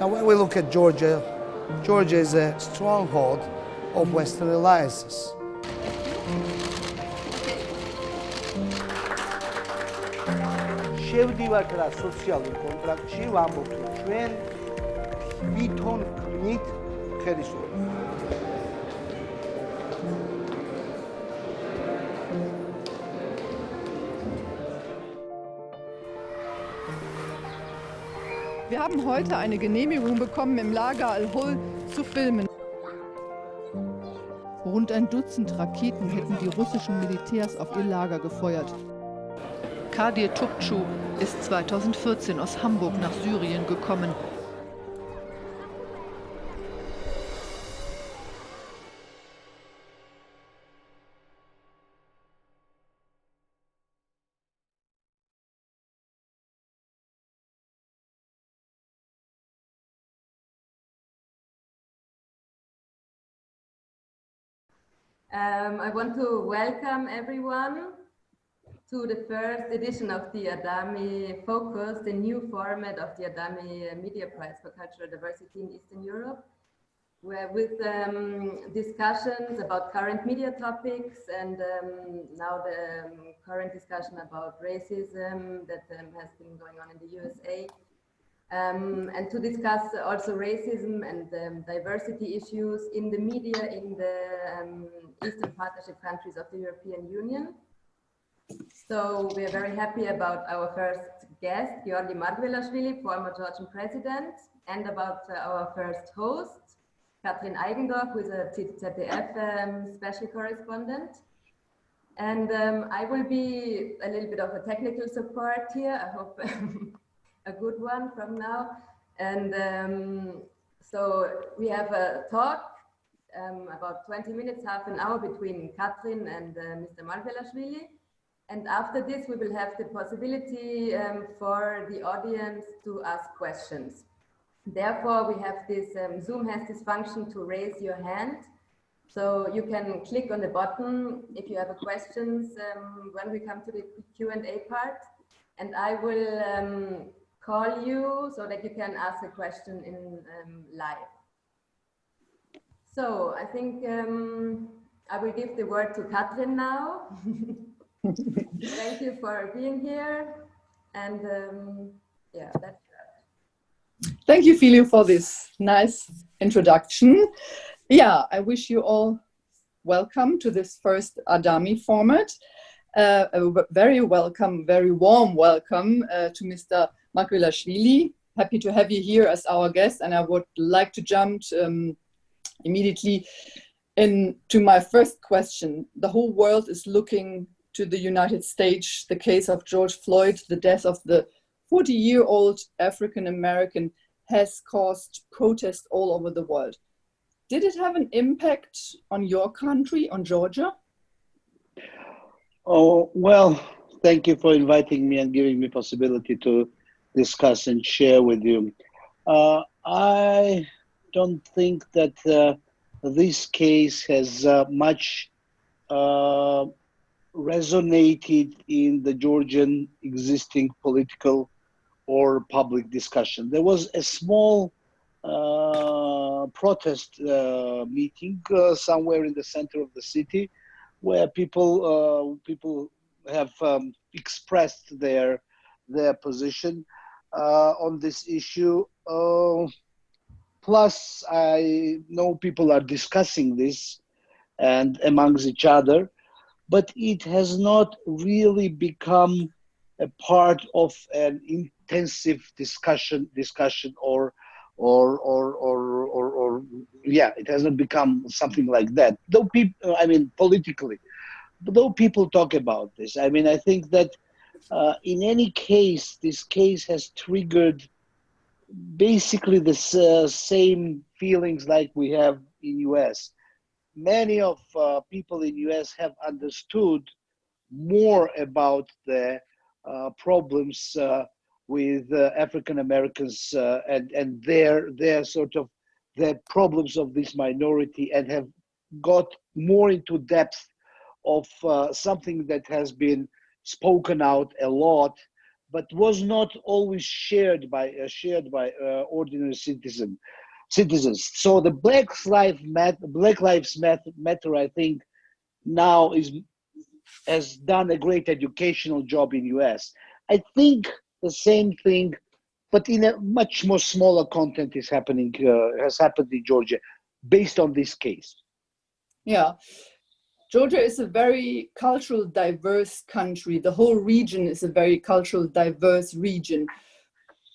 Now, when we look at Georgia, Georgia is a stronghold of Western alliances. შევდივართ რა სოციალურ კონტრაქტში, ვამბობთ რომ ჩვენ თვითონ ქმნით ხელისუფლებას. Wir haben heute eine Genehmigung bekommen, im Lager Al-Hol zu filmen. Rund ein Dutzend Raketen hätten die russischen Militärs auf ihr Lager gefeuert. Kadir Tupçu ist 2014 aus Hamburg nach Syrien gekommen. I want to welcome everyone to the first edition of the ADAMI Focus, the new format of the ADAMI Media Prize for Cultural Diversity in Eastern Europe, where with discussions about current media topics and now the current discussion about racism that has been going on in the USA. And to discuss also racism and diversity issues in the media in the Eastern Partnership countries of the European Union. So we are very happy about our first guest, Giorgi Margvelashvili, former Georgian president, and about our first host, Katrin Eigendorf, who is a ZDF special correspondent. And I will be a little bit of a technical support here, I hope a good one from now. And so we have a talk, about 20 minutes, half an hour between Katrin and Mr. Margvelashvili. And after this, we will have the possibility for the audience to ask questions. Therefore, we have this, Zoom has this function to raise your hand. So you can click on the button if you have questions when we come to the Q&A part. And I will call you so that you can ask a question in live. So I think I will give the word to Katrin now. Thank you for being here. And yeah, that's it. Thank you, Filio, for this nice introduction. Yeah, I wish you all welcome to this first ADAMI format. A very welcome, very warm welcome to Mr. Margvelashvili. Happy to have you here as our guest, and I would like to jump immediately into my first question. The whole world is looking to the United States, the case of George Floyd, the death of the 40-year-old African-American has caused protests all over the world. Did it have an impact on your country, on Georgia? Oh, well, thank you for inviting me and giving me possibility to discuss and share with you. I don't think that this case has much resonated in the Georgian existing political or public discussion. There was a small protest meeting somewhere in the center of the city where people have expressed their position on this issue. Plus, I know people are discussing this and amongst each other, but it has not really become a part of an intensive discussion or yeah, it hasn't become something like that. Though people, I mean, politically, though people talk about this, I mean, I think that in any case, this case has triggered basically the same feelings like we have in US. Many of people in US have understood more about the problems with African Americans and their sort of the problems of this minority, and have got more into depth of something that has been spoken out a lot, but was not always shared by ordinary citizens. So the Black Lives Matter, I think, now has done a great educational job in US. I think the same thing, but in a much more smaller content, has happened in Georgia, based on this case. Yeah. Georgia is a very cultural diverse country. The whole region is a very cultural diverse region.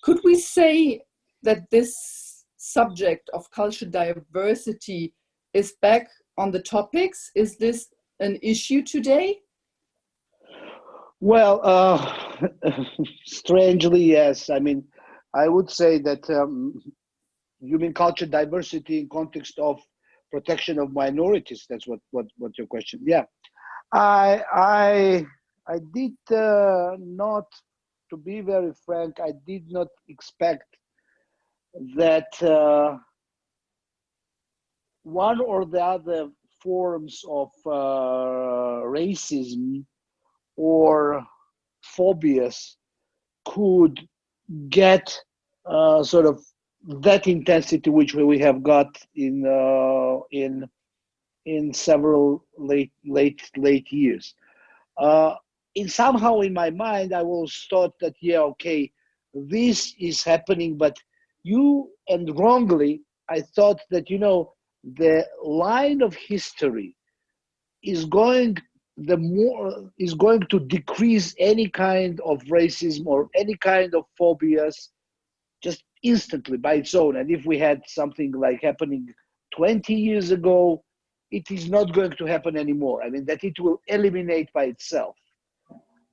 Could we say that this subject of cultural diversity is back on the topics? Is this an issue today? Well, strangely, yes. I mean, I would say that you mean culture diversity in context of protection of minorities. That's what your question. Yeah, I did not, to be very frank, I did not expect that one or the other forms of racism or phobias could get sort of that intensity which we have got in several late years. Somehow in my mind, I always thought that, yeah, okay, this is happening, but and wrongly, I thought that, the line of history is going to decrease any kind of racism or any kind of phobias just instantly by its own. And if we had something like happening 20 years ago, it is not going to happen anymore. I mean, that it will eliminate by itself.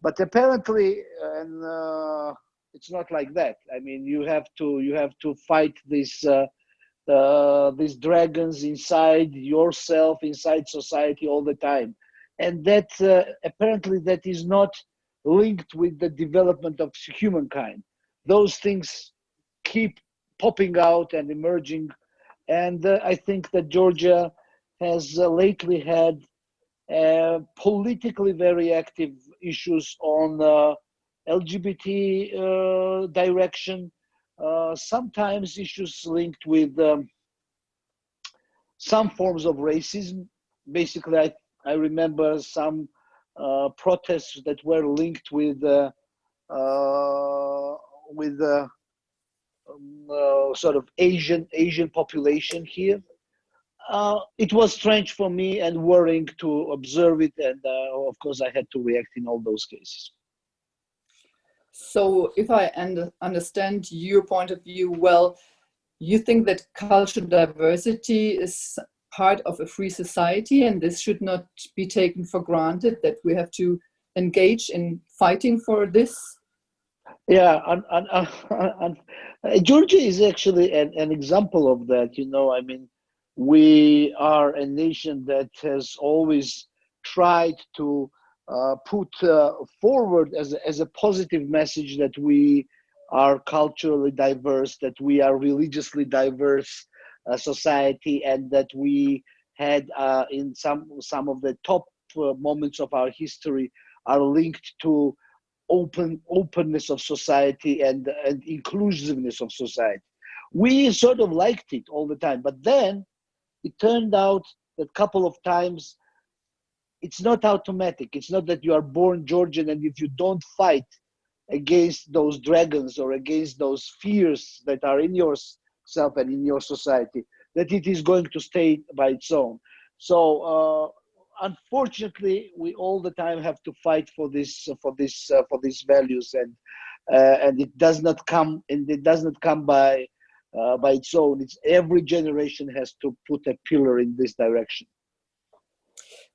But apparently, it's not like that. I mean, you have to fight these dragons inside yourself, inside society all the time. And that apparently that is not linked with the development of humankind. Those things keep popping out and emerging. And I think that Georgia has lately had politically very active issues on LGBT direction, sometimes issues linked with some forms of racism. Basically, I remember some protests that were linked with sort of Asian population here. It was strange for me and worrying to observe it, and of course I had to react in all those cases. So if I understand your point of view well, you think that cultural diversity is part of a free society and this should not be taken for granted, that we have to engage in fighting for this? Yeah, and Georgia is actually an example of that. I mean, we are a nation that has always tried to put forward as a positive message that we are culturally diverse, that we are religiously diverse society, and that we had in some of the top moments of our history are linked to openness of society and inclusiveness of society. We sort of liked it all the time, but then it turned out that a couple of times it's not automatic. It's not that you are born Georgian and if you don't fight against those dragons or against those fears that are in yourself and in your society, that it is going to stay by its own. So unfortunately, we all the time have to fight for these values, and it does not come by its own. It's every generation has to put a pillar in this direction.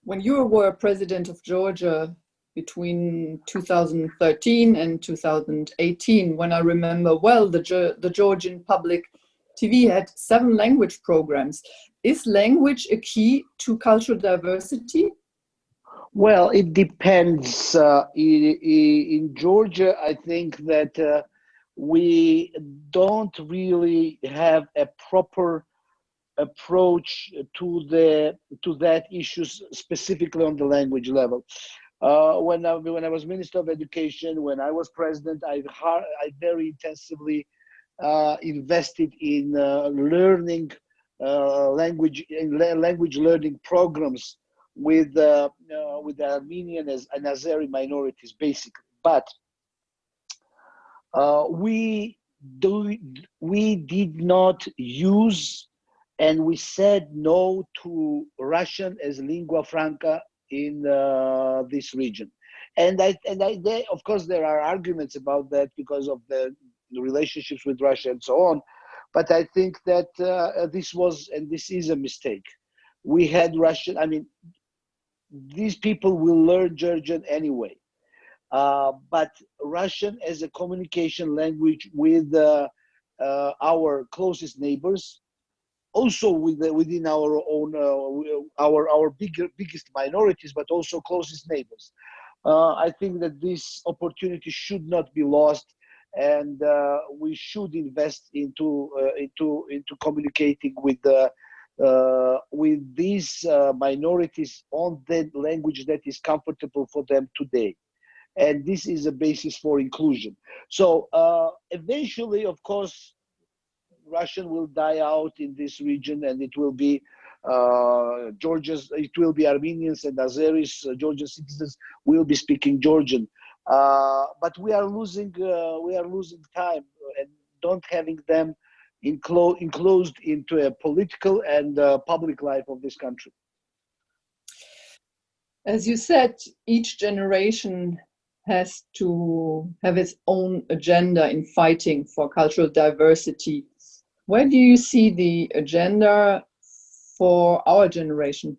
When you were president of Georgia between 2013 and 2018, when I remember well, the Georgian public TV had 7 language programs. Is language a key to cultural diversity? Well, it depends. In Georgia, I think that we don't really have a proper approach to that issue specifically on the language level. When I was Minister of Education, when I was President, I very intensively invested in learning language learning programs with the Armenian and Azeri minorities, basically. But we did not use, and we said no to Russian as lingua franca in this region. And of course, there are arguments about that because of the relationships with Russia and so on. But I think that this is a mistake. We had Russian, I mean, these people will learn Georgian anyway. But Russian as a communication language with our closest neighbors, also within our own our biggest minorities, but also closest neighbors. I think that this opportunity should not be lost, and we should invest into communicating with these minorities on the language that is comfortable for them today. And this is a basis for inclusion. So eventually, of course, Russian will die out in this region, and it will be it will be Armenians and Azeris, Georgian citizens will be speaking Georgian. But we are losing time and don't having them enclosed into a political and public life of this country. As you said, each generation has to have its own agenda in fighting for cultural diversity. Where do you see the agenda for our generation?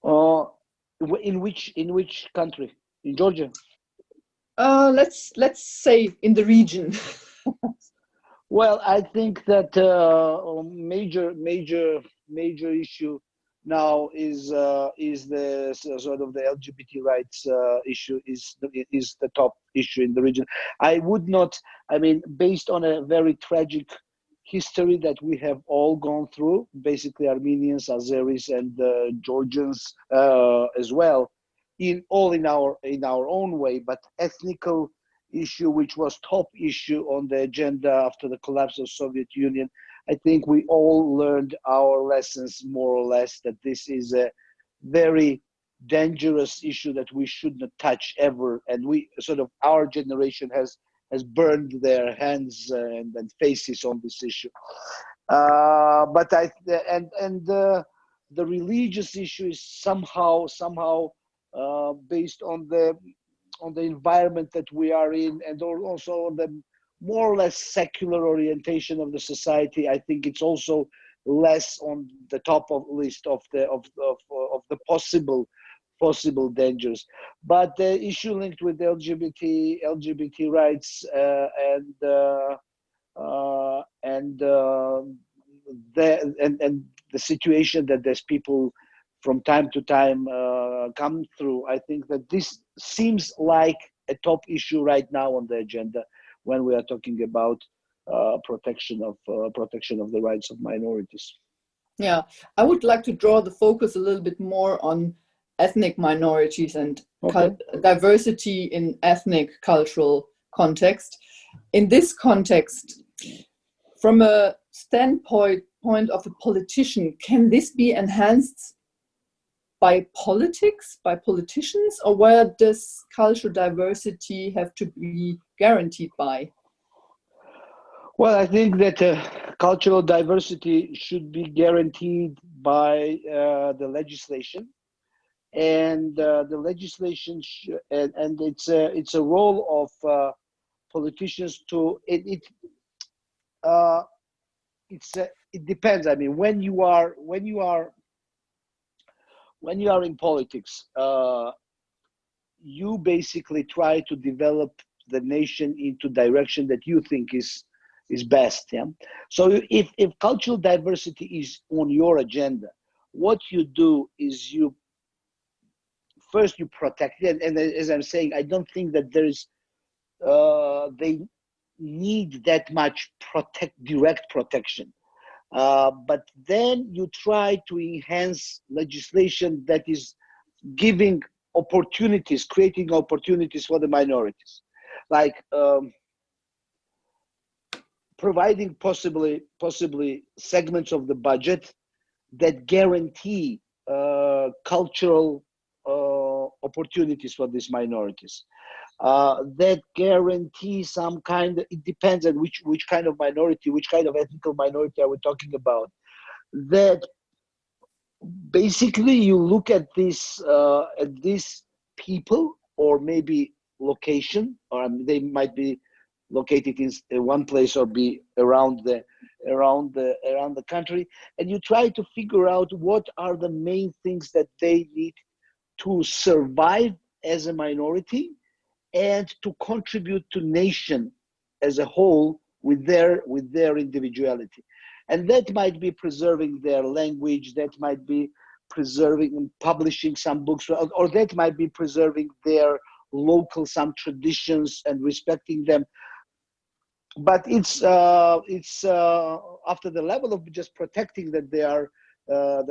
In which country? In Georgia? Let's say in the region. Well, I think that a major issue now is the sort of the LGBT rights issue is the top issue in the region. I would not, I mean, based on a very tragic history that we have all gone through, basically Armenians, Azeris, and Georgians as well, in our own way, but ethnical issue, which was top issue on the agenda after the collapse of Soviet Union. I think we all learned our lessons more or less, that this is a very dangerous issue that we should not touch ever. And we sort of, our generation has burned their hands and faces on this issue. But the religious issue is somehow based on the environment that we are in, and also on the more or less secular orientation of the society. I think it's also less on the top of list of the possible dangers. But the issue linked with LGBT rights and the situation that there's people from time to time come through, I think that this seems like a top issue right now on the agenda when we are talking about protection of the rights of minorities. Yeah, I would like to draw the focus a little bit more on ethnic minorities and diversity in ethnic cultural context. In this context, from a standpoint of a politician, can this be enhanced by politics, by politicians, or where does cultural diversity have to be guaranteed by? Well, I think that cultural diversity should be guaranteed by the legislation, and the legislation and it's a role of politicians to it depends. I mean, when you are in politics, you basically try to develop the nation into direction that you think is best. Yeah. So if cultural diversity is on your agenda, what you do is you protect it. And as I'm saying, I don't think that there is they need that much direct protection. But then you try to enhance legislation that is giving opportunities, creating opportunities for the minorities, like providing possibly segments of the budget that guarantee cultural opportunities for these minorities. That guarantee some kind of, it depends on which kind of minority, which kind of ethnical minority are we talking about. That basically you look at these people, or maybe location, or they might be located in one place or be around the country, and you try to figure out what are the main things that they need to survive as a minority and to contribute to nation as a whole with their individuality. And that might be preserving their language, that might be preserving and publishing some books, or that might be preserving their local some traditions and respecting them. But it's after the level of just protecting that they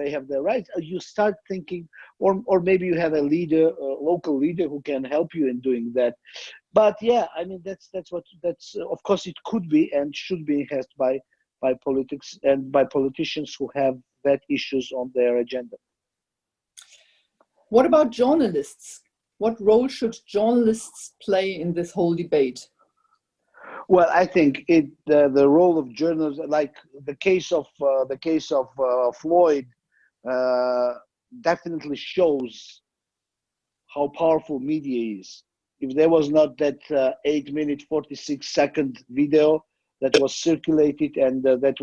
have their rights, you start thinking, or maybe you have a leader, a local leader who can help you in doing that. But yeah, I mean that's of course it could be and should be enhanced by politics and by politicians who have that issues on their agenda. What about journalists? What role should journalists play in this whole debate? Well, I think the role of journalists, like the case of Floyd, definitely shows how powerful media is. If there was not that 8-minute 46-second video that was circulated and that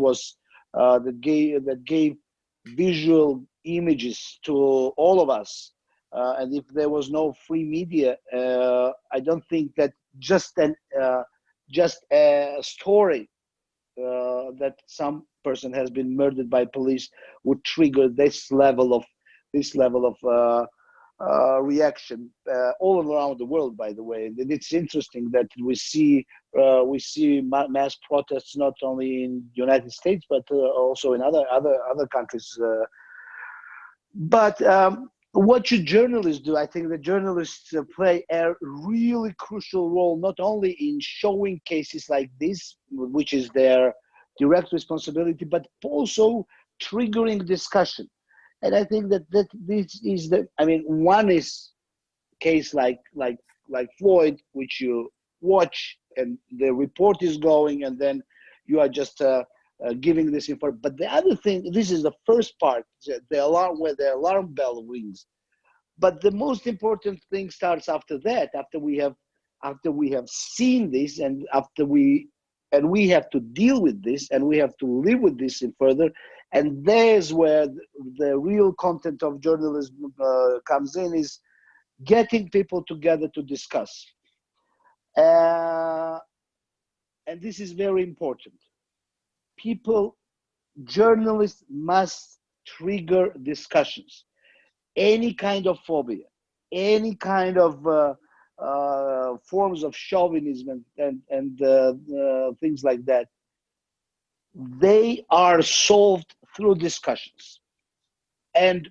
gave visual images to all of us, and if there was no free media, I don't think that just a story that some person has been murdered by police would trigger this level of reaction all around the world. By the way, and it's interesting that we see mass protests not only in the United States but also in other countries. But what should journalists do? I think the journalists play a really crucial role, not only in showing cases like this, which is their direct responsibility, but also triggering discussion. And I think that this is one is case like Floyd, which you watch and the report is going, and then you are just giving this info. But the other thing, this is the first part, the alarm, where the alarm bell rings. But the most important thing starts after that, after we have seen this, and we have to deal with this, and we have to live with this in further. And there's where the real content of journalism comes in, is getting people together to discuss. And this is very important. Journalists must trigger discussions. Any kind of phobia, any kind of forms of chauvinism and things like that, they are solved through discussions. And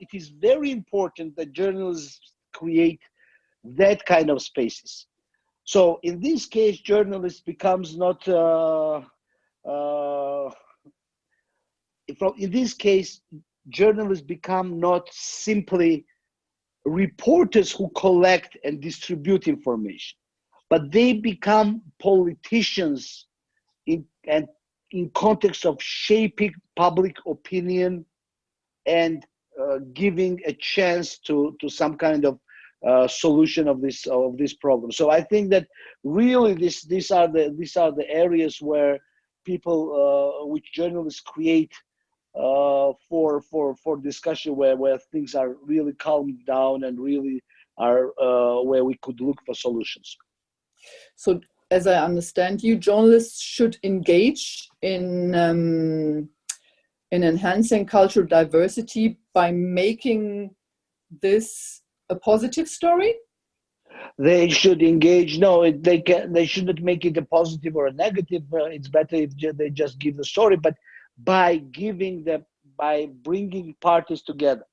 it is very important that journalists create that kind of spaces. So in this case, journalists becomes not, in this case, journalists become not simply reporters who collect and distribute information, but they become politicians in context of shaping public opinion and giving a chance to some kind of solution of this problem. So I think that really these are the areas where which journalists create for discussion, where things are really calmed down and really are where we could look for solutions. So, as I understand you, journalists should engage in enhancing cultural diversity by making this a positive story? They should engage. No, they shouldn't make it a positive or a negative. It's better if they just give the story, but by bringing parties together,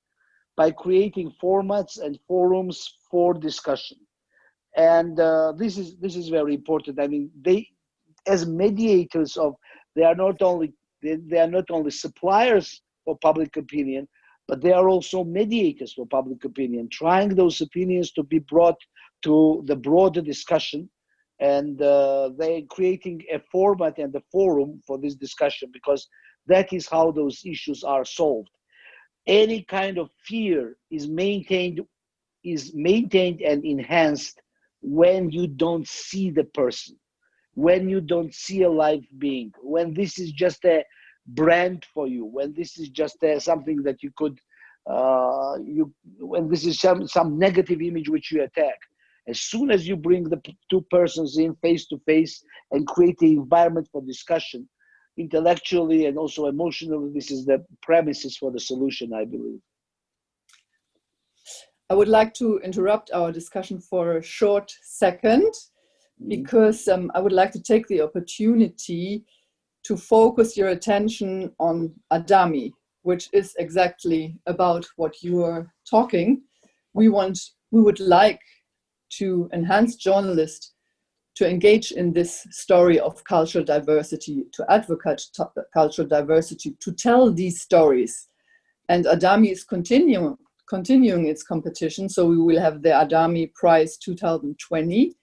by creating formats and forums for discussion. And this is very important. I mean, they, as mediators of, they are not only suppliers for public opinion, but they are also mediators for public opinion, trying those opinions to be brought to the broader discussion. And they're creating a format and a forum for this discussion, because that is how those issues are solved. Any kind of fear is maintained and enhanced when you don't see the person, when you don't see a live being, when this is just a brand for you, when this is just something that you could, when this is some negative image which you attack. As soon as you bring the two persons in face to face and create the environment for discussion, intellectually and also emotionally, this is the premises for the solution, I believe. I would like to interrupt our discussion for a short second, because I would like to take the opportunity to focus your attention on ADAMI, which is exactly about what you are talking. We would like to enhance journalists to engage in this story of cultural diversity, to advocate cultural diversity, to tell these stories. And ADAMI is continuing its competition. So we will have the ADAMI Prize 2020,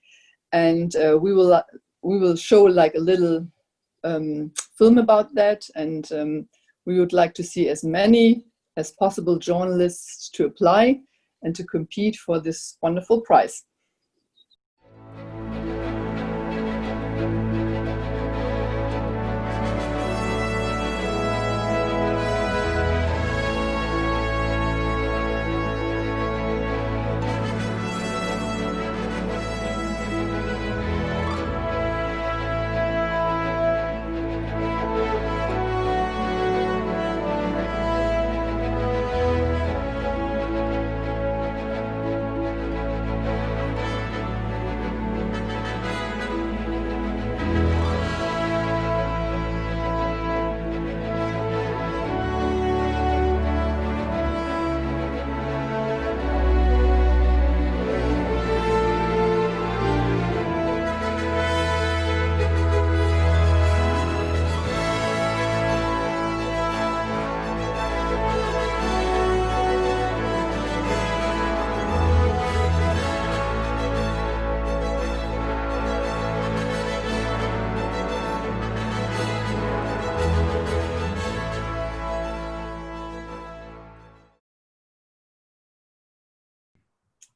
and we will show like a little film about that. And we would like to see as many as possible journalists to apply and to compete for this wonderful prize.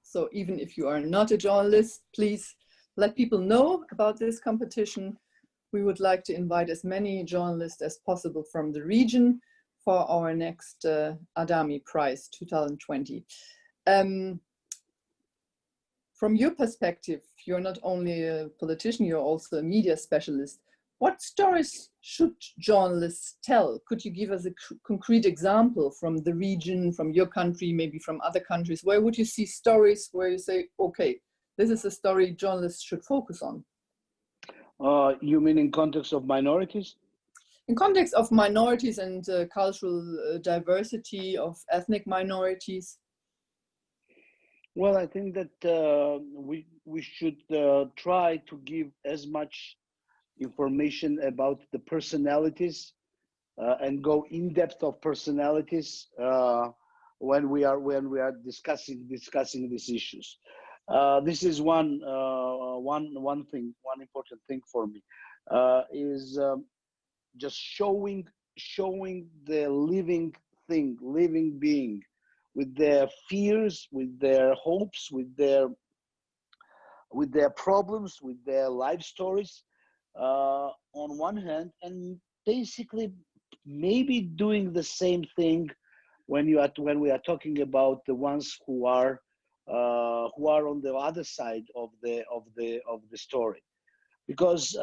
So even if you are not a journalist, please let people know about this competition. We would like to invite as many journalists as possible from the region for our next ADAMI Prize 2020. From your perspective, you're not only a politician, you're also a media specialist. What stories should journalists tell? Could you give us a concrete example from the region, from your country, maybe from other countries? Where would you see stories where you say, okay, this is a story journalists should focus on? You mean in context of minorities? In context of minorities and cultural diversity, of ethnic minorities? Well, I think that we should try to give as much information about the personalities and go in depth of personalities when we are discussing these issues. This is one important thing for me, is just showing the living thing, living being, with their fears, with their hopes, with their problems, with their life stories, on one hand, and basically maybe doing the same thing when we are talking about the ones who are on the other side of the story, because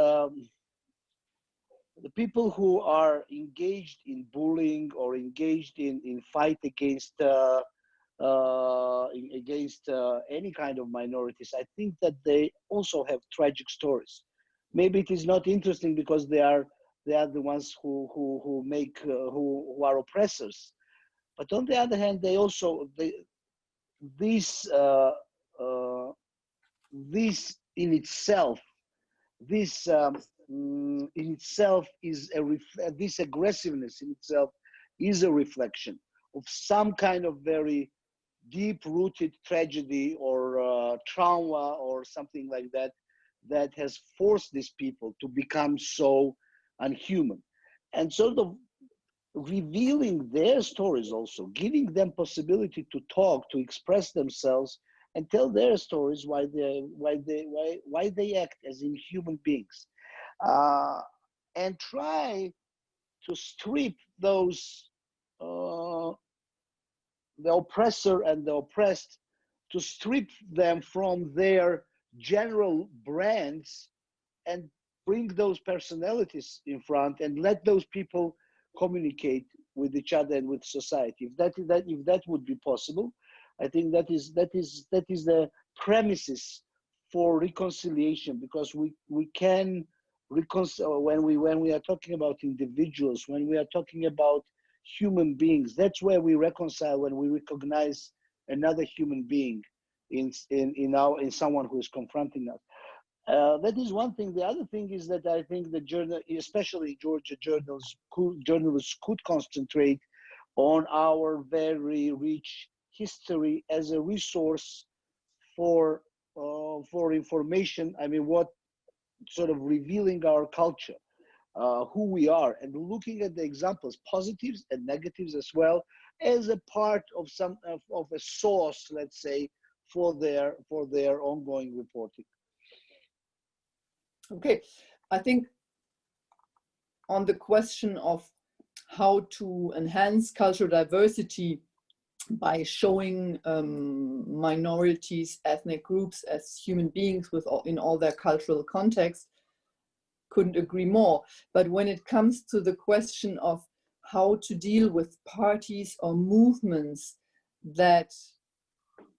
the people who are engaged in bullying or engaged in fight against any kind of minorities, I think that they also have tragic stories. Maybe it is not interesting because they are the ones who are oppressors, But on the other hand, they also, this, this in itself, this in itself is this aggressiveness in itself is a reflection of some kind of very deep-rooted tragedy or trauma or something like that, that has forced these people to become so unhuman. And sort of revealing their stories, also giving them possibility to talk, to express themselves and tell their stories, why they act as inhuman beings, and try to strip those the oppressor and the oppressed, to strip them from their general brands and bring those personalities in front and let those people communicate with each other and with society. If that would be possible, I think that is the premises for reconciliation, because we can reconcile when we are talking about individuals, when we are talking about human beings. That's where we reconcile, when we recognize another human being in someone who is confronting us. That is one thing. The other thing is that I think the journal, especially Georgia journalists could concentrate on our very rich history as a resource for information. I mean, what sort of revealing our culture, who we are, and looking at the examples, positives and negatives as well, as a part of of a source, let's say, for their ongoing reporting. Okay, I think on the question of how to enhance cultural diversity by showing minorities, ethnic groups as human beings in all their cultural context, couldn't agree more. But when it comes to the question of how to deal with parties or movements that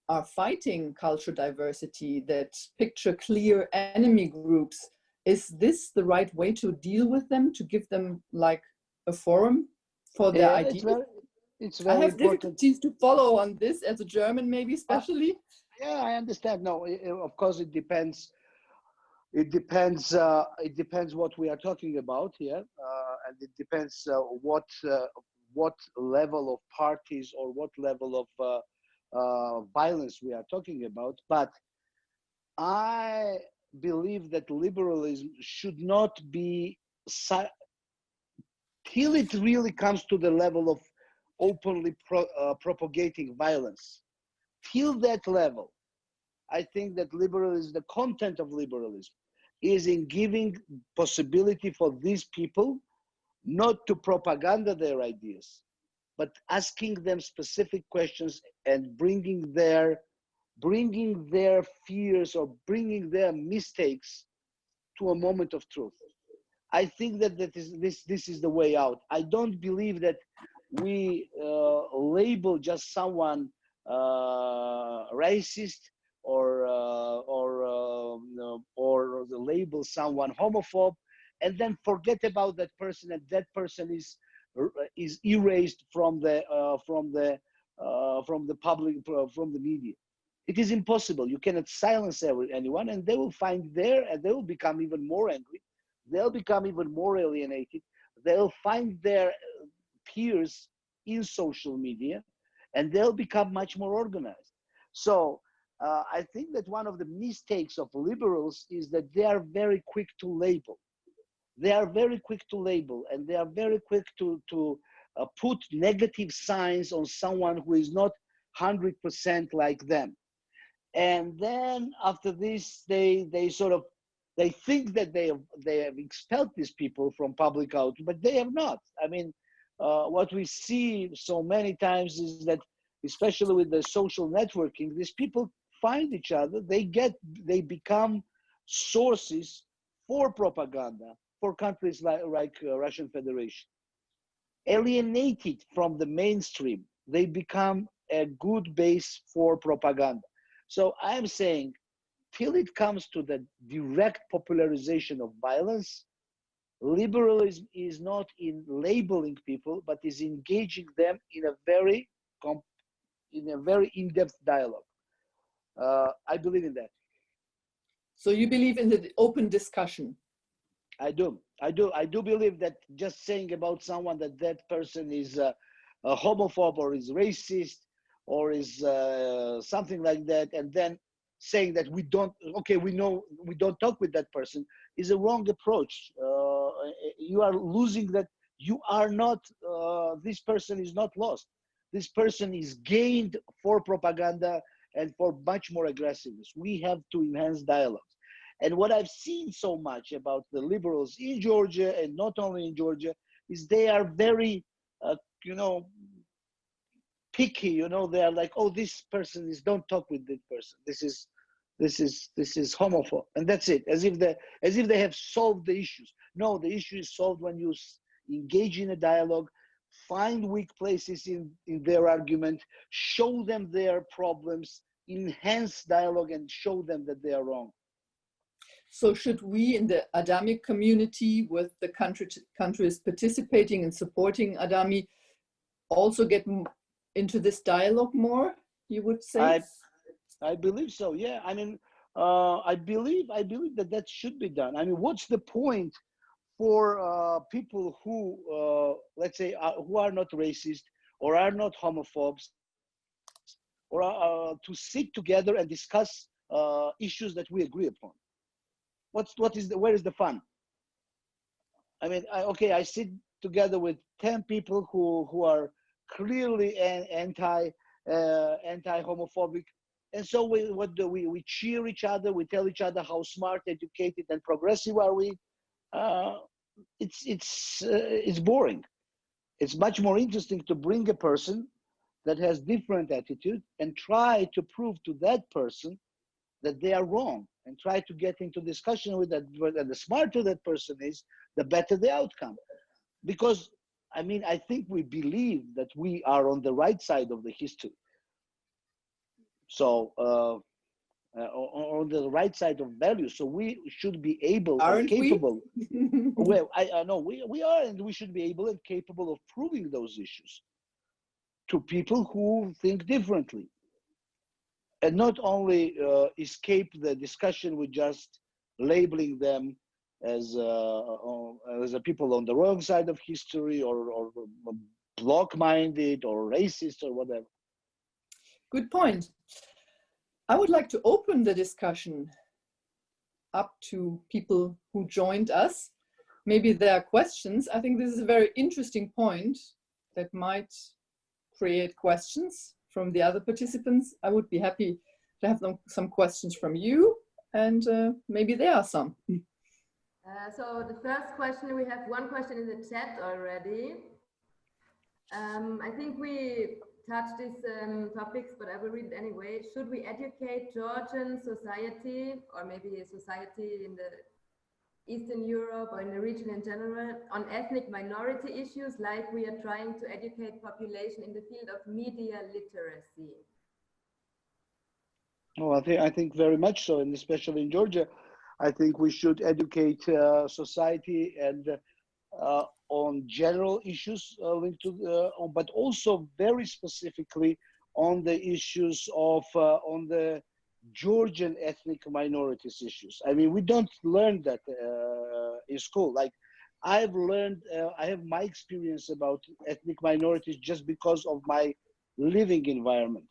are fighting cultural diversity, that picture clear enemy groups, is this the right way to deal with them, to give them like a forum for their ideas? It's very I have important. difficulties to follow on this as a German, maybe especially. Yeah, I understand. No, of course it depends. It depends what we are talking about here, and it depends what level of parties or what level of violence we are talking about. But I believe that liberalism should not be till it really comes to the level of openly propagating violence. Till that level, I think that liberalism, the content of liberalism, is in giving possibility for these people not to propaganda their ideas, but asking them specific questions and bringing their fears or bringing their mistakes to a moment of truth. I think that this is the way out. I don't believe that we label just someone racist or label someone homophobe and then forget about that person, and that person is erased from the public, from the media. It is impossible. You cannot silence anyone, and they will find and they will become even more angry. They'll become even more alienated. They'll find their peers in social media, and they'll become much more organized. So I think that one of the mistakes of liberals is that they are very quick to label. They are very quick to label, and they are very quick to put negative signs on someone who is not 100% like them. And then after this, they think that they have expelled these people from public out, but they have not. I mean, what we see so many times is that, especially with the social networking, these people find each other. They become sources for propaganda for countries like Russian Federation. Alienated from the mainstream, they become a good base for propaganda. So I am saying, till it comes to the direct popularization of violence, Liberalism is not in labeling people, but is engaging them in a very in-depth dialogue. I believe in that. So you believe in the open discussion? I do believe that just saying about someone that that person is a homophobe or is racist or is something like that, and then saying that we don't talk with that person is a wrong approach. You are losing that. You are not. This person is not lost. This person is gained for propaganda and for much more aggressiveness. We have to enhance dialogues. And what I've seen so much about the liberals in Georgia, and not only in Georgia, is they are very, picky. They are like, oh, this person is, don't talk with this person. This is homophobe, and that's it. As if they have solved the issues. No, the issue is solved when you engage in a dialogue, find weak places in their argument, show them their problems, enhance dialogue, and show them that they are wrong. So should we in the ADAMI community, with the countries participating and supporting ADAMI, also get into this dialogue more, you would say? I believe so, yeah. I mean, I believe that should be done. I mean, what's the point for people who, let's say, who are not racist or are not homophobes, or to sit together and discuss issues that we agree upon? Where is the fun? I mean, I sit together with 10 people who are clearly anti-homophobic, and so what do we cheer each other, we tell each other how smart, educated, and progressive are we. It's boring. It's much more interesting to bring a person that has different attitude and try to prove to that person that they are wrong, and try to get into discussion with that. And the smarter that person is, the better the outcome. Because, I mean, I think we believe that we are on the right side of the history. So, on the right side of values. So we should be able and capable. Well, I know we are, and we should be able and capable of proving those issues to people who think differently. And not only escape the discussion with just labeling them as a people on the wrong side of history, or block-minded or racist or whatever. Good point. I would like to open the discussion up to people who joined us. Maybe there are questions. I think this is a very interesting point that might create questions from the other participants. I would be happy to have some questions from you, and maybe there are some. So the first question, we have one question in the chat already. I think we touched these topics, but I will read it anyway. Should we educate Georgian society, or maybe society in the Eastern Europe or in the region in general, on ethnic minority issues, like we are trying to educate population in the field of media literacy? Oh, I think very much so, and especially in Georgia, I think we should educate society and on general issues linked to, but also very specifically on the issues of on the Georgian ethnic minorities issues. I mean, we don't learn that in school. Like, I've learned, I have my experience about ethnic minorities just because of my living environment,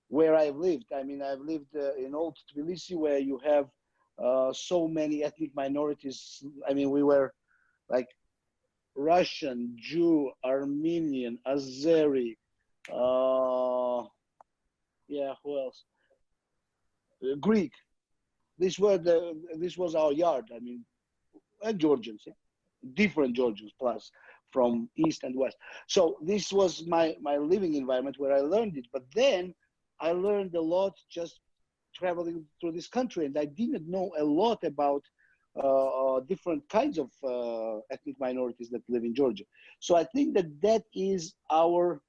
where I've lived. I mean, I've lived in old Tbilisi, where you have so many ethnic minorities. I mean, we were like Russian, Jew, Armenian, Azeri, yeah, who else? Greek. This was our yard. I mean, and Georgians, yeah? Different Georgians plus from east and west. So this was my living environment where I learned it. But then I learned a lot just traveling through this country, and I didn't know a lot about different kinds of ethnic minorities that live in Georgia. So I think that is our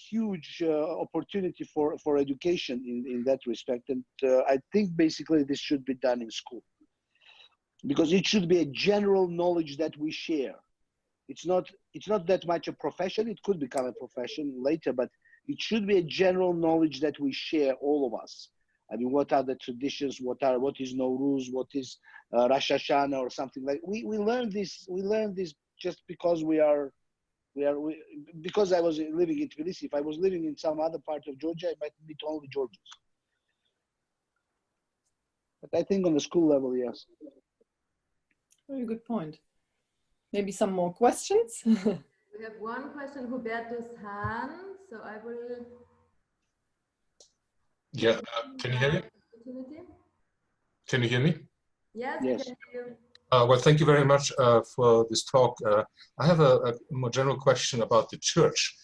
huge opportunity for education in that respect. And I think basically this should be done in school. because it should be a general knowledge that we share. It's not that much a profession. It could become a profession later, but it should be a general knowledge that we share, all of us. I mean, what are the traditions? What is Nowruz? What is Rosh Hashanah or something like? We learn this. We learn this just because because I was living in Tbilisi. If I was living in some other part of Georgia, I might meet only Georgians. But I think on the school level, yes. Very good point. Maybe some more questions? We have one question, Hubertus Hahn. So I will. Yeah, can you hear me? Can you hear me? Yes, Yes. we can hear you. Well, thank you very much for this talk. I have a more general question about the church.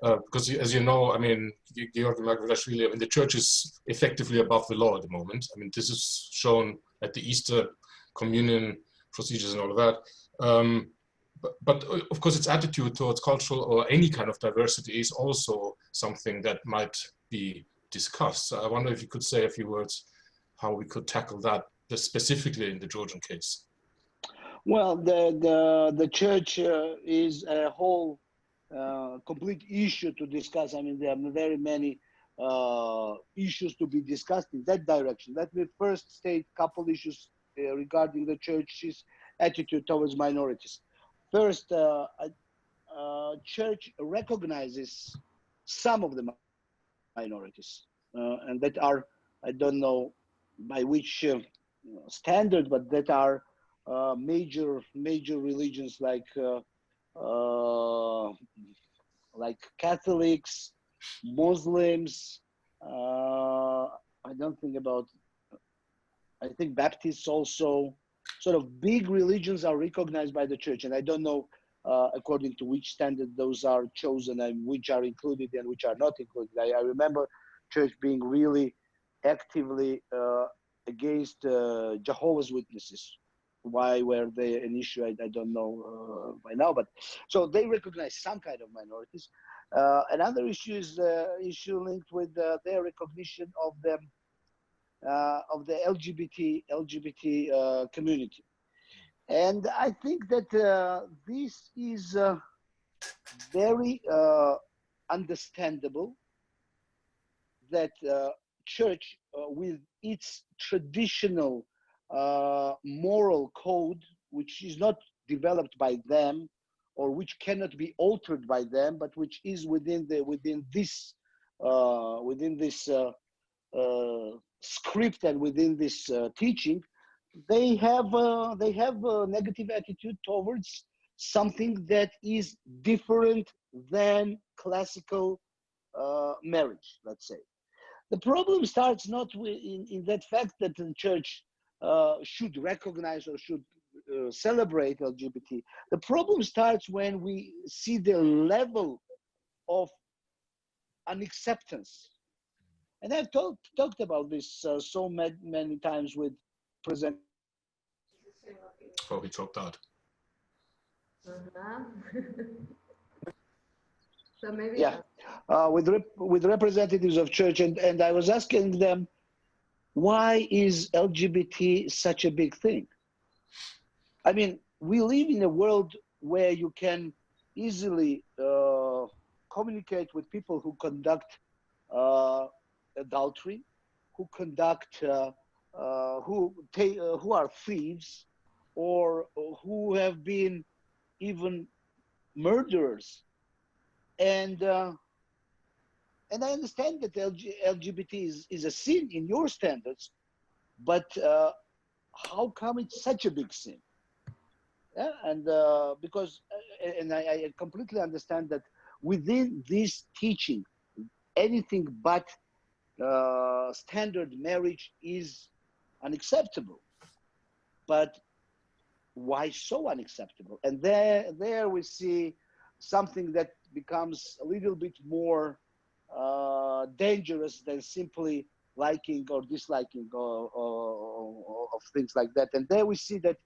Because as you know, I mean, Giorgi Margvelashvili, I mean, the church is effectively above the law at the moment. I mean, this is shown at the Easter communion procedures and all of that. But of course, its attitude towards cultural or any kind of diversity is also something that might be discussed. So I wonder if you could say a few words how we could tackle that specifically in the Georgian case. Well, the church is a whole complete issue to discuss. I mean, there are very many issues to be discussed in that direction. Let me first state a couple issues regarding the church's attitude towards minorities. First, church recognizes some of the minorities, and that are, I don't know by which standard, but that are major religions like Catholics, Muslims. I think Baptists also. Sort of big religions are recognized by the church, and I don't know according to which standard those are chosen and which are included and which are not included. I remember church being really actively against Jehovah's Witnesses. Why were they an issue? I don't know by now, but so they recognize some kind of minorities. Another issue is the issue linked with their recognition of the LGBT community, and I think that this is very understandable. That church, with its traditional moral code, which is not developed by them, or which cannot be altered by them, but which is within this script and within this teaching, they have a negative attitude towards something that is different than classical marriage, let's say. The problem starts not in that fact that the church should recognize or should celebrate LGBT. The problem starts when we see the level of unacceptance. And I've talked about this so many times with present. Oh, he dropped out. So maybe. Yeah, with representatives of church, and I was asking them, why is LGBT such a big thing? I mean, we live in a world where you can easily communicate with people who conduct adultery, who conduct, who are thieves, or who have been even murderers, and I understand that LGBT is a sin in your standards, but how come it's such a big sin? Yeah, and because, and I completely understand that within this teaching, anything but standard marriage is unacceptable. But why so unacceptable? And there we see something that becomes a little bit more dangerous than simply liking or disliking of things like that. And there we see that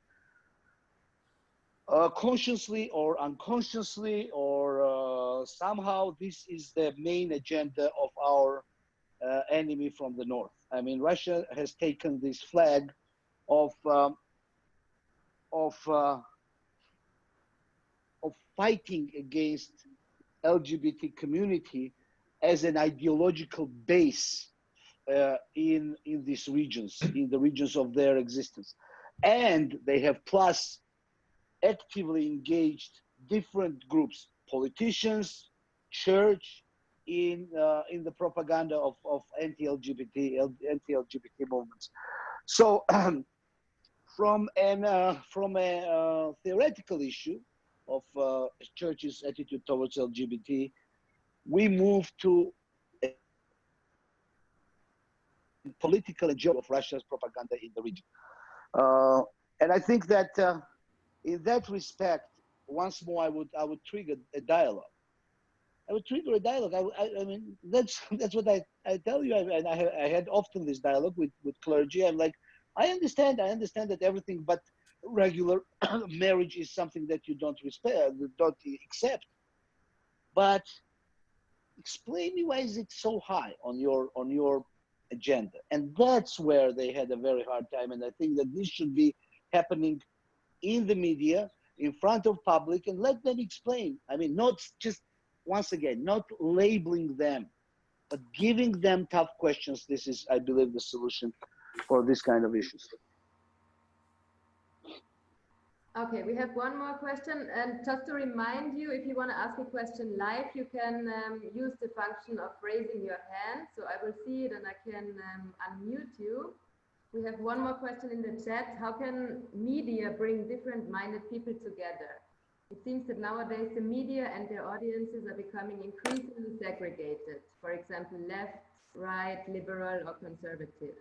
consciously or unconsciously or somehow this is the main agenda of our enemy from the north. I mean, Russia has taken this flag of of fighting against LGBT community as an ideological base in these regions, in the regions of their existence. And they have plus actively engaged different groups, politicians, church, in the propaganda of anti-LGBT movements. So from a theoretical issue of church's attitude towards LGBT, we move to a political and of Russia's propaganda in the region. And I think that in that respect, once more, I would trigger a dialogue. I would trigger a dialogue. I mean, that's what I tell you. And I had often this dialogue with clergy. I'm like, I understand that everything but regular marriage is something that you don't respect, don't accept. But explain me, why is it so high on your agenda? And that's where they had a very hard time. And I think that this should be happening in the media, in front of public, and let them explain. I mean, not just, once again, not labeling them, but giving them tough questions. This is, I believe, the solution for this kind of issues. Okay, we have one more question. And just to remind you, if you want to ask a question live, you can use the function of raising your hand. So I will see it and I can unmute you. We have one more question in the chat. How can media bring different-minded people together? It seems that nowadays the media and their audiences are becoming increasingly segregated. For example, left, right, liberal, or conservative.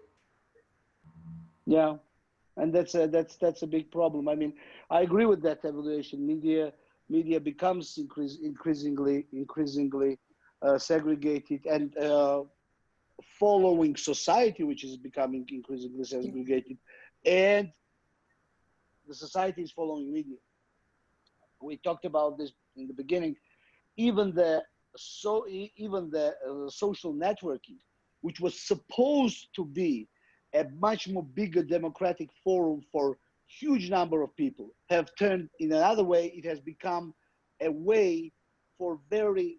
Yeah, and that's a big problem. I mean, I agree with that evaluation. Media becomes increasingly segregated, and following society, which is becoming increasingly segregated, and the society is following media. We talked about this in the beginning. Even the social networking, which was supposed to be a much more bigger democratic forum for huge number of people, have turned in another way. It has become a way for very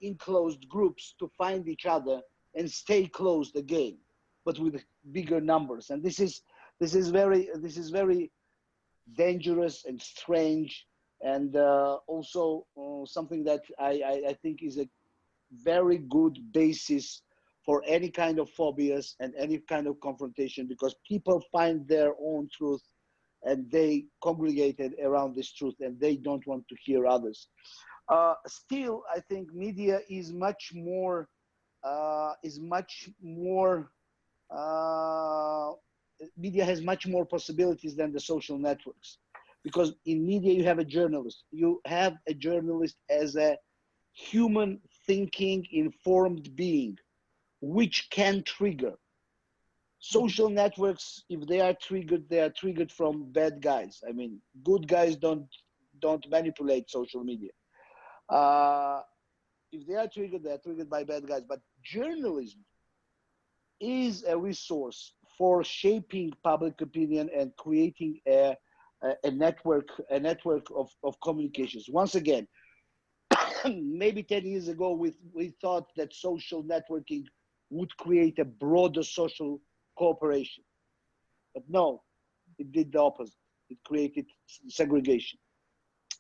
enclosed groups to find each other and stay closed again, but with bigger numbers. And this is very dangerous and strange, and also something that I think is a very good basis for any kind of phobias and any kind of confrontation, because people find their own truth and they congregated around this truth and they don't want to hear others. Still, I think media is much more media has much more possibilities than the social networks, because in media you have a journalist. You have a journalist as a human thinking, informed being, which can trigger. Social networks, if they are triggered from bad guys. I mean, good guys don't manipulate social media. If they are triggered by bad guys. But journalism is a resource for shaping public opinion and creating a network of communications. Once again, maybe 10 years ago, we thought that social networking would create a broader social cooperation. But no, it did the opposite. It created segregation.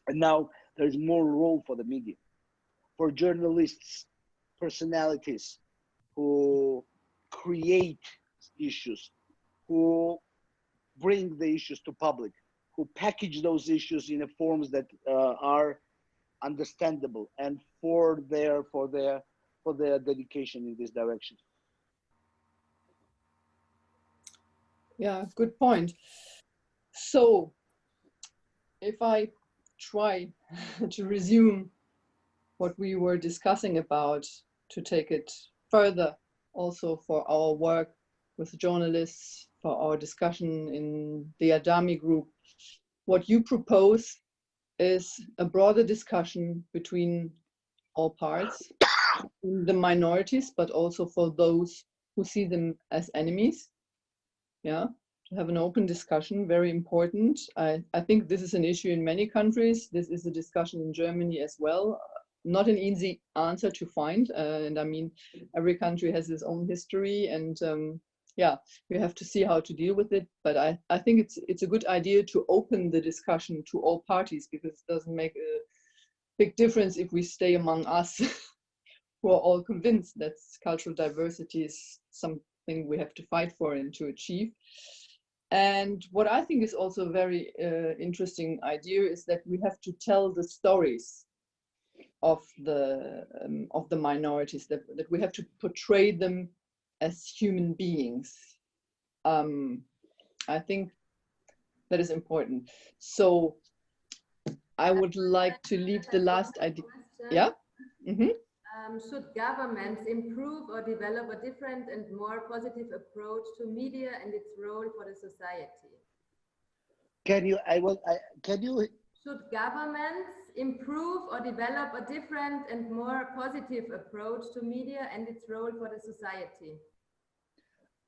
And now there's more role for the media, for journalists, personalities who create issues, who bring the issues to public, who package those issues in a forms that are understandable, and for their dedication in this direction. Yeah, good point. So if I try to resume what we were discussing about, to take it further also for our work with journalists, for our discussion in the ADAMI group, what you propose is a broader discussion between all parts, the minorities, but also for those who see them as enemies. Yeah, have an open discussion, very important. I think this is an issue in many countries. This is a discussion in Germany as well. Not an easy answer to find. And I mean, every country has its own history, and yeah, we have to see how to deal with it. But I think it's a good idea to open the discussion to all parties, because it doesn't make a big difference if we stay among us who are all convinced that cultural diversity is something we have to fight for and to achieve. And what I think is also a very interesting idea is that we have to tell the stories of the minorities, that we have to portray them as human beings. I think that is important. So I would like to leave the last idea. Yeah. Mm-hmm. Should governments improve or develop a different and more positive approach to media and its role for the society? Should governments improve or develop a different and more positive approach to media and its role for the society?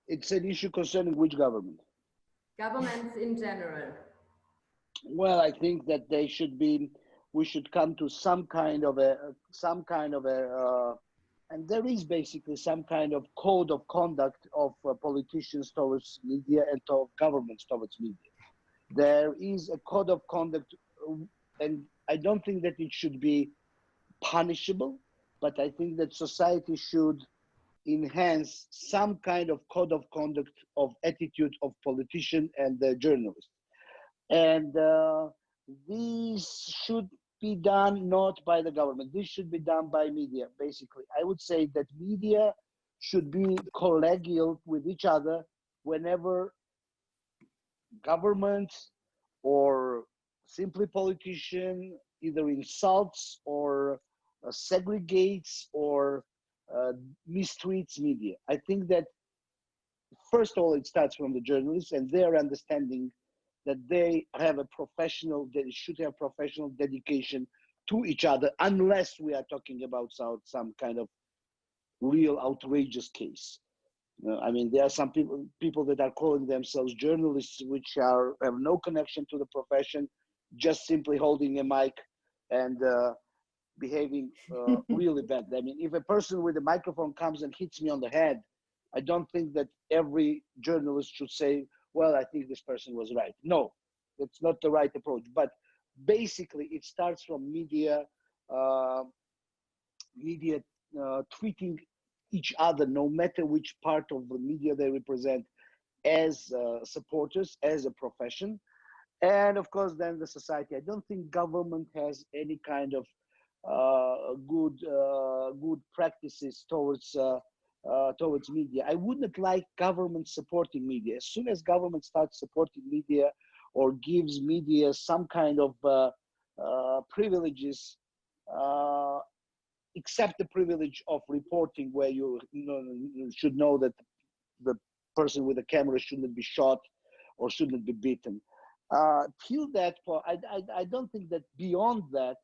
It's an issue concerning which government? Governments in general. Well, I think that we should come to some kind of a, and there is basically some kind of code of conduct of politicians towards media and of governments towards media. There is a code of conduct, and I don't think that it should be punishable, but I think that society should enhance some kind of code of conduct of attitude of politician and journalists. And these should be done not by the government. This should be done by media, basically. I would say that media should be collegial with each other whenever government or simply politician either insults or segregates or mistreats media. I think that first of all, it starts from the journalists and their understanding that they should have professional dedication to each other, unless we are talking about some kind of real outrageous case. I mean, there are some people that are calling themselves journalists, which have no connection to the profession, just simply holding a mic and behaving really bad. I mean, if a person with a microphone comes and hits me on the head, I don't think that every journalist should say, well, I think this person was right. No, that's not the right approach. But basically, it starts from media treating each other, no matter which part of the media they represent, as supporters, as a profession. And of course, then the society. I don't think government has any kind of good practices towards media. I wouldn't like government supporting media. As soon as government starts supporting media or gives media some kind of privileges, except the privilege of reporting, where you should know that the person with the camera shouldn't be shot or shouldn't be beaten. Till that point, I don't think that beyond that,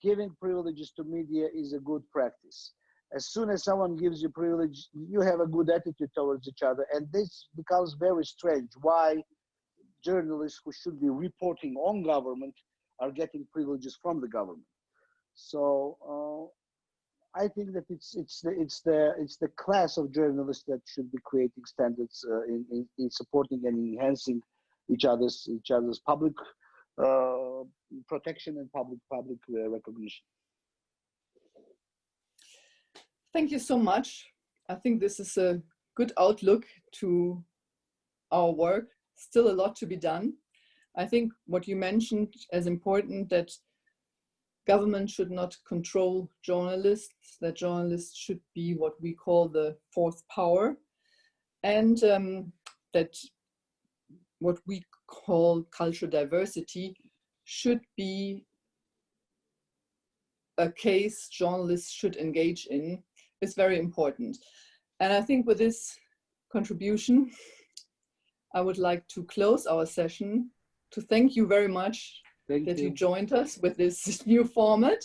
giving privileges to media is a good practice. As soon as someone gives you privilege, you have a good attitude towards each other. And this becomes very strange. Why journalists who should be reporting on government are getting privileges from the government? So I think that it's the class of journalists that should be creating standards in supporting and enhancing each other's public protection and public recognition. Thank you so much. I think this is a good outlook to our work. Still a lot to be done. I think what you mentioned as important, that government should not control journalists, that journalists should be what we call the fourth power, and that what we call cultural diversity should be a case journalists should engage in. Is very important. And I think with this contribution, I would like to close our session, to thank you very much that you joined us with this new format.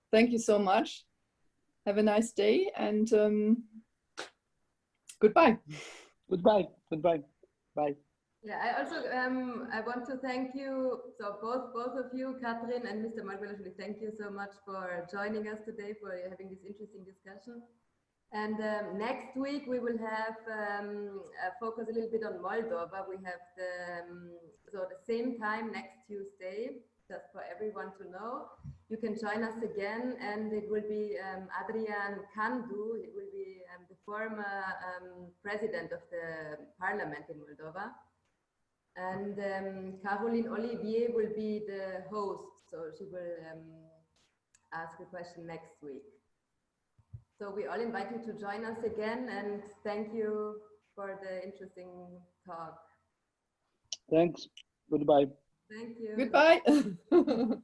Thank you so much. Have a nice day, and goodbye. Goodbye. Bye. Yeah, I also I want to thank you. So both of you, Katrin and Mr. Margvelashvili, thank you so much for joining us today, for having this interesting discussion. And next week we will have focus a little bit on Moldova. We have so the same time next Tuesday, just for everyone to know. You can join us again, and it will be Adrian Candu. It will be the former president of the parliament in Moldova. And Caroline Olivier will be the host, so she will ask a question next week. So we all invite you to join us again, and thank you for the interesting talk. Thanks. Goodbye. Thank you. Goodbye.